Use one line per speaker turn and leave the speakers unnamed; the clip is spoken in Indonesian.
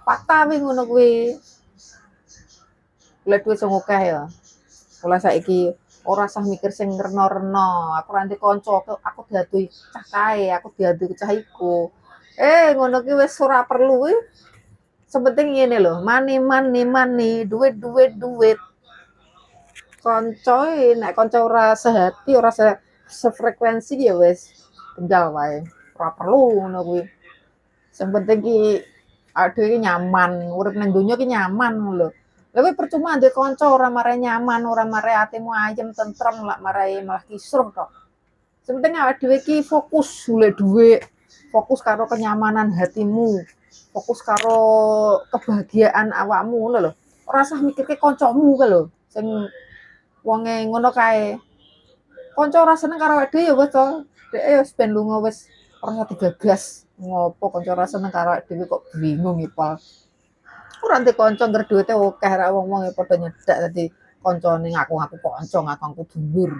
Fakta kuwi ngono kuwi. Golek duit sing akeh ya. Mulai saiki ora usah mikir sing reno-reno. Aku ra ndek kanca, aku diadui cah kae, aku diadui cah iku. Ngono ki wis ora perlu kuwi. Sepenting ngene lho, money money money, duit duit duit. Kanca nek kanca ora sehati, ora sefrekuensi ya wis tinggal wae. Ora perlu ngono kuwi. Sing penting ki awake dhewe nyaman, urip ning donya ki nyaman ngono lho. Lha kowe percuma duwe kanca ora marai nyaman, ora marai atimu ayem tentrem, lak marai malah kisruh tok. Sing penting awake dhewe ki fokus golek dhuwit, fokus karo kenyamanan hatimu, fokus karo kebahagiaan awakmu ngono lho. Ora usah mikirke kancamu ka lho, sing wonge ngono kae. Kanca ora seneng karo awake dhewe ya wis to, dhek wis ben lunga wis ora usah digagas. Ngopo kanca ora seneng karo awake dhewe kok bingung ipal. Ora ndek kanca ngger duwite akeh ra wong-wong padha nyedak dadi kancane ngaku-ngaku kanca, ngaku-ngaku dulur.